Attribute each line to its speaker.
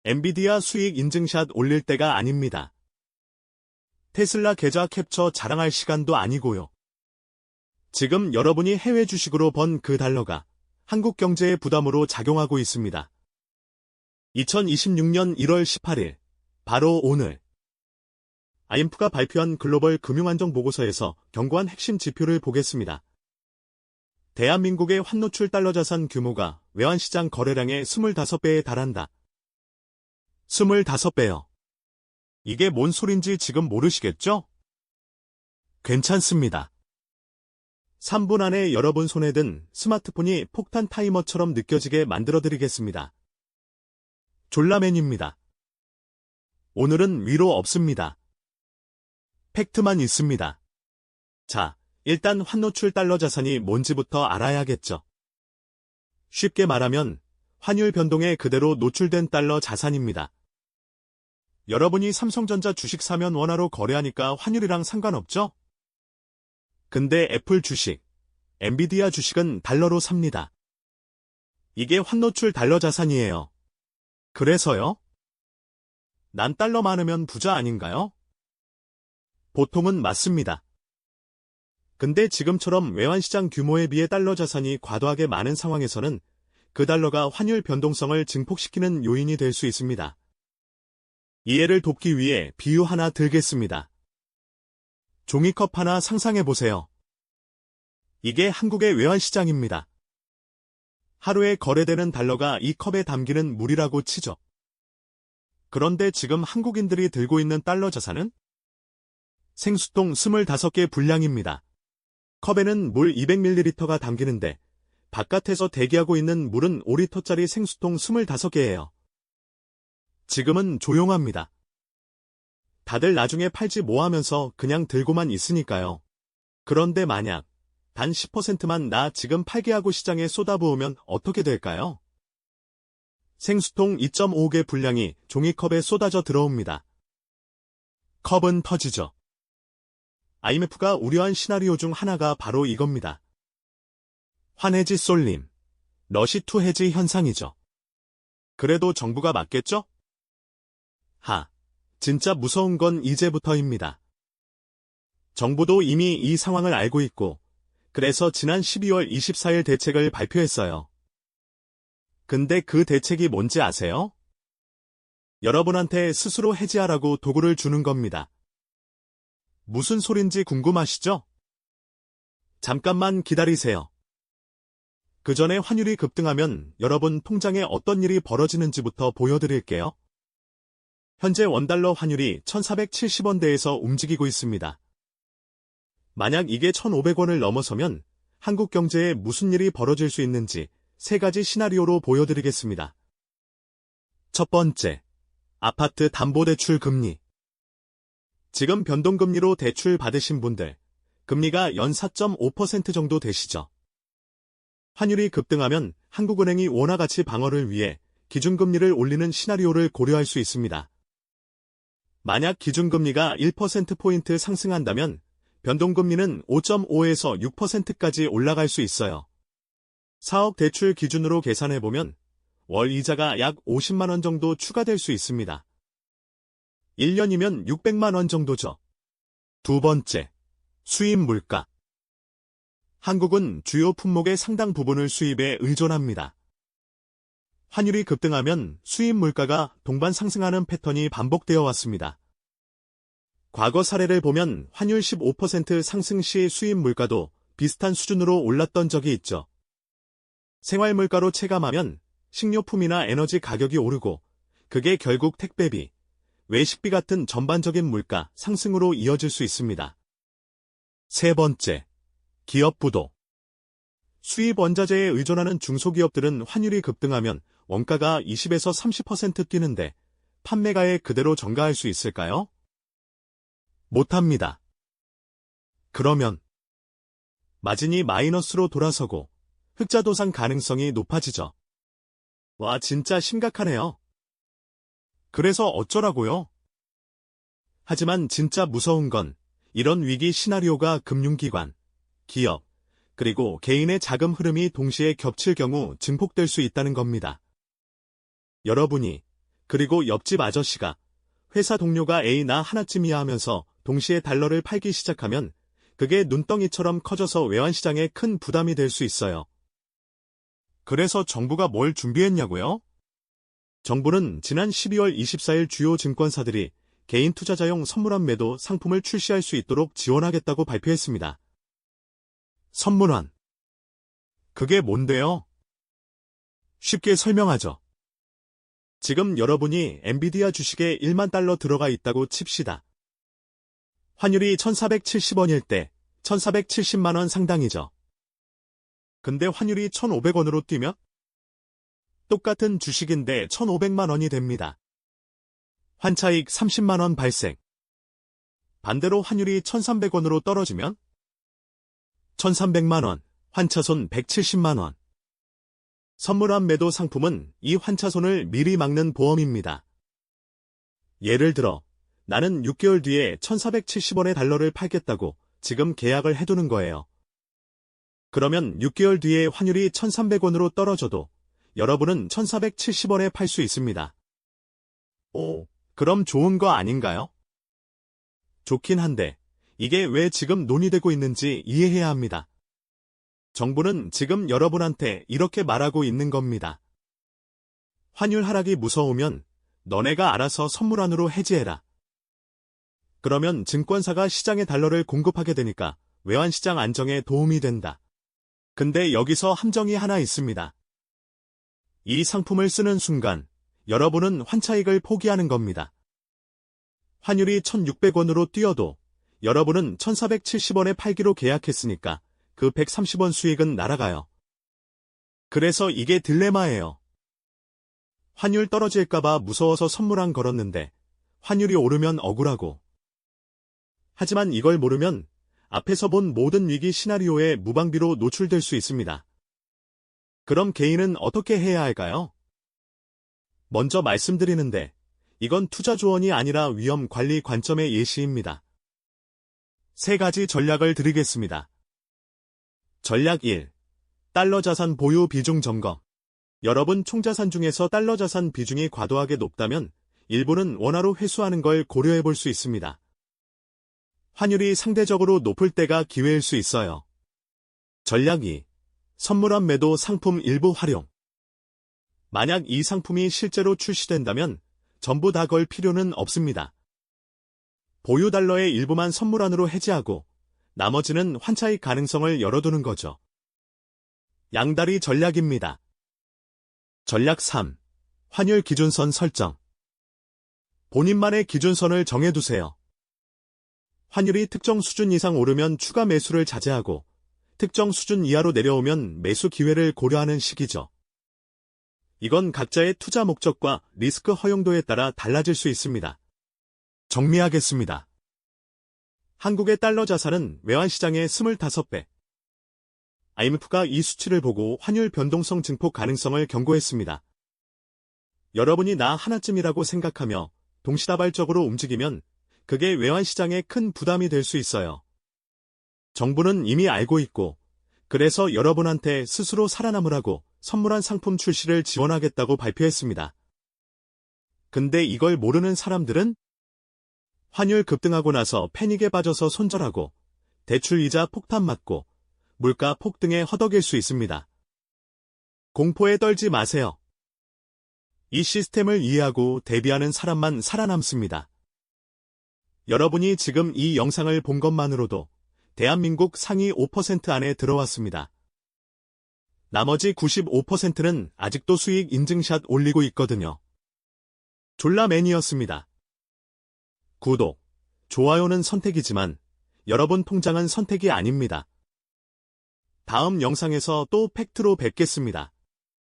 Speaker 1: 엔비디아 수익 인증샷 올릴 때가 아닙니다. 테슬라 계좌 캡처 자랑할 시간도 아니고요. 지금 여러분이 해외 주식으로 번 그 달러가 한국 경제에 부담으로 작용하고 있습니다. 2026년 1월 18일, 바로 오늘 IMF가 발표한 글로벌 금융안정 보고서에서 경고한 핵심 지표를 보겠습니다. 대한민국의 환노출 달러 자산 규모가 외환시장 거래량의 25배에 달한다. 25배요. 이게 뭔 소린지 지금 모르시겠죠? 괜찮습니다. 3분 안에 여러분 손에 든 스마트폰이 폭탄 타이머처럼 느껴지게 만들어드리겠습니다. 졸라맨입니다. 오늘은 위로 없습니다. 팩트만 있습니다. 자, 일단 환노출 달러 자산이 뭔지부터 알아야겠죠. 쉽게 말하면 환율 변동에 그대로 노출된 달러 자산입니다. 여러분이 삼성전자 주식 사면 원화로 거래하니까 환율이랑 상관없죠? 근데 애플 주식, 엔비디아 주식은 달러로 삽니다. 이게 환노출 달러 자산이에요. 그래서요? 난 달러 많으면 부자 아닌가요? 보통은 맞습니다. 근데 지금처럼 외환시장 규모에 비해 달러 자산이 과도하게 많은 상황에서는 그 달러가 환율 변동성을 증폭시키는 요인이 될 수 있습니다. 이해를 돕기 위해 비유 하나 들겠습니다. 종이컵 하나 상상해보세요. 이게 한국의 외환시장입니다. 하루에 거래되는 달러가 이 컵에 담기는 물이라고 치죠. 그런데 지금 한국인들이 들고 있는 달러 자산은 생수통 25개 분량입니다. 컵에는 물 200ml가 담기는데 바깥에서 대기하고 있는 물은 5리터짜리 생수통 25개예요. 지금은 조용합니다. 다들 나중에 팔지 뭐 하면서 그냥 들고만 있으니까요. 그런데 만약 단 10%만 나 지금 팔게 하고 시장에 쏟아부으면 어떻게 될까요? 생수통 2.5개 분량이 종이컵에 쏟아져 들어옵니다. 컵은 터지죠. IMF가 우려한 시나리오 중 하나가 바로 이겁니다. 환해지 쏠림, 러시2 해지 현상이죠. 그래도 정부가 맞겠죠? 진짜 무서운 건 이제부터입니다. 정부도 이미 이 상황을 알고 있고, 그래서 지난 12월 24일 대책을 발표했어요. 근데 그 대책이 뭔지 아세요? 여러분한테 스스로 해지하라고 도구를 주는 겁니다. 무슨 소린지 궁금하시죠? 잠깐만 기다리세요. 그 전에 환율이 급등하면 여러분 통장에 어떤 일이 벌어지는지부터 보여드릴게요. 현재 원달러 환율이 1470원대에서 움직이고 있습니다. 만약 이게 1500원을 넘어서면 한국 경제에 무슨 일이 벌어질 수 있는지 3가지 시나리오로 보여드리겠습니다. 첫 번째, 아파트 담보대출 금리. 지금 변동금리로 대출 받으신 분들, 금리가 연 4.5% 정도 되시죠? 환율이 급등하면 한국은행이 원화 가치 방어를 위해 기준금리를 올리는 시나리오를 고려할 수 있습니다. 만약 기준금리가 1%포인트 상승한다면 변동금리는 5.5에서 6%까지 올라갈 수 있어요. 4억 대출 기준으로 계산해보면 월 이자가 약 50만원 정도 추가될 수 있습니다. 1년이면 600만원 정도죠. 두 번째, 수입 물가. 한국은 주요 품목의 상당 부분을 수입에 의존합니다. 환율이 급등하면 수입 물가가 동반 상승하는 패턴이 반복되어 왔습니다. 과거 사례를 보면 환율 15% 상승 시 수입 물가도 비슷한 수준으로 올랐던 적이 있죠. 생활 물가로 체감하면 식료품이나 에너지 가격이 오르고 그게 결국 택배비, 외식비 같은 전반적인 물가 상승으로 이어질 수 있습니다. 세 번째, 기업 부도. 수입 원자재에 의존하는 중소기업들은 환율이 급등하면 원가가 20에서 30% 뛰는데 판매가에 그대로 전가할 수 있을까요? 못합니다. 그러면 마진이 마이너스로 돌아서고 흑자 도상 가능성이 높아지죠. 와, 진짜 심각하네요. 그래서 어쩌라고요? 하지만 진짜 무서운 건 이런 위기 시나리오가 금융기관, 기업, 그리고 개인의 자금 흐름이 동시에 겹칠 경우 증폭될 수 있다는 겁니다. 여러분이 그리고 옆집 아저씨가 회사 동료가 에이 나 하나쯤이야 하면서 동시에 달러를 팔기 시작하면 그게 눈덩이처럼 커져서 외환시장에 큰 부담이 될 수 있어요. 그래서 정부가 뭘 준비했냐고요? 정부는 지난 12월 24일 주요 증권사들이 개인 투자자용 선물환 매도 상품을 출시할 수 있도록 지원하겠다고 발표했습니다. 선물환. 그게 뭔데요? 쉽게 설명하죠. 지금 여러분이 엔비디아 주식에 1만 달러 들어가 있다고 칩시다. 환율이 1470원일 때 1470만 원 상당이죠. 근데 환율이 1500원으로 뛰면 똑같은 주식인데 1500만 원이 됩니다. 환차익 30만 원 발생. 반대로 환율이 1300원으로 떨어지면 1300만 원, 환차손 170만 원. 선물환 매도 상품은 이 환차손을 미리 막는 보험입니다. 예를 들어 나는 6개월 뒤에 1470원의 달러를 팔겠다고 지금 계약을 해두는 거예요. 그러면 6개월 뒤에 환율이 1300원으로 떨어져도 여러분은 1470원에 팔 수 있습니다. 오, 그럼 좋은 거 아닌가요? 좋긴 한데 이게 왜 지금 논의되고 있는지 이해해야 합니다. 정부는 지금 여러분한테 이렇게 말하고 있는 겁니다. 환율 하락이 무서우면 너네가 알아서 선물환으로 해지해라. 그러면 증권사가 시장에 달러를 공급하게 되니까 외환시장 안정에 도움이 된다. 근데 여기서 함정이 하나 있습니다. 이 상품을 쓰는 순간 여러분은 환차익을 포기하는 겁니다. 환율이 1600원으로 뛰어도 여러분은 1470원에 팔기로 계약했으니까 그 130원 수익은 날아가요. 그래서 이게 딜레마예요. 환율 떨어질까봐 무서워서 선물환 걸었는데 환율이 오르면 억울하고. 하지만 이걸 모르면 앞에서 본 모든 위기 시나리오에 무방비로 노출될 수 있습니다. 그럼 개인은 어떻게 해야 할까요? 먼저 말씀드리는데 이건 투자 조언이 아니라 위험 관리 관점의 예시입니다. 3가지 전략을 드리겠습니다. 전략 1. 달러 자산 보유 비중 점검. 여러분 총자산 중에서 달러 자산 비중이 과도하게 높다면 일부는 원화로 회수하는 걸 고려해 볼 수 있습니다. 환율이 상대적으로 높을 때가 기회일 수 있어요. 전략 2. 선물환 매도 상품 일부 활용. 만약 이 상품이 실제로 출시된다면 전부 다 걸 필요는 없습니다. 보유 달러의 일부만 선물환으로 해지하고 나머지는 환차익 가능성을 열어두는 거죠. 양다리 전략입니다. 전략 3. 환율 기준선 설정. 본인만의 기준선을 정해두세요. 환율이 특정 수준 이상 오르면 추가 매수를 자제하고 특정 수준 이하로 내려오면 매수 기회를 고려하는 시기죠. 이건 각자의 투자 목적과 리스크 허용도에 따라 달라질 수 있습니다. 정리하겠습니다. 한국의 달러 자산은 외환시장의 25배. IMF가 이 수치를 보고 환율 변동성 증폭 가능성을 경고했습니다. 여러분이 나 하나쯤이라고 생각하며 동시다발적으로 움직이면 그게 외환시장에 큰 부담이 될 수 있어요. 정부는 이미 알고 있고 그래서 여러분한테 스스로 살아남으라고 선물환 상품 출시를 지원하겠다고 발표했습니다. 근데 이걸 모르는 사람들은 환율 급등하고 나서 패닉에 빠져서 손절하고 대출 이자 폭탄 맞고 물가 폭등에 허덕일 수 있습니다. 공포에 떨지 마세요. 이 시스템을 이해하고 대비하는 사람만 살아남습니다. 여러분이 지금 이 영상을 본 것만으로도 대한민국 상위 5% 안에 들어왔습니다. 나머지 95%는 아직도 수익 인증샷 올리고 있거든요. 졸라맨이었습니다. 구독, 좋아요는 선택이지만 여러분 통장은 선택이 아닙니다. 다음 영상에서 또 팩트로 뵙겠습니다.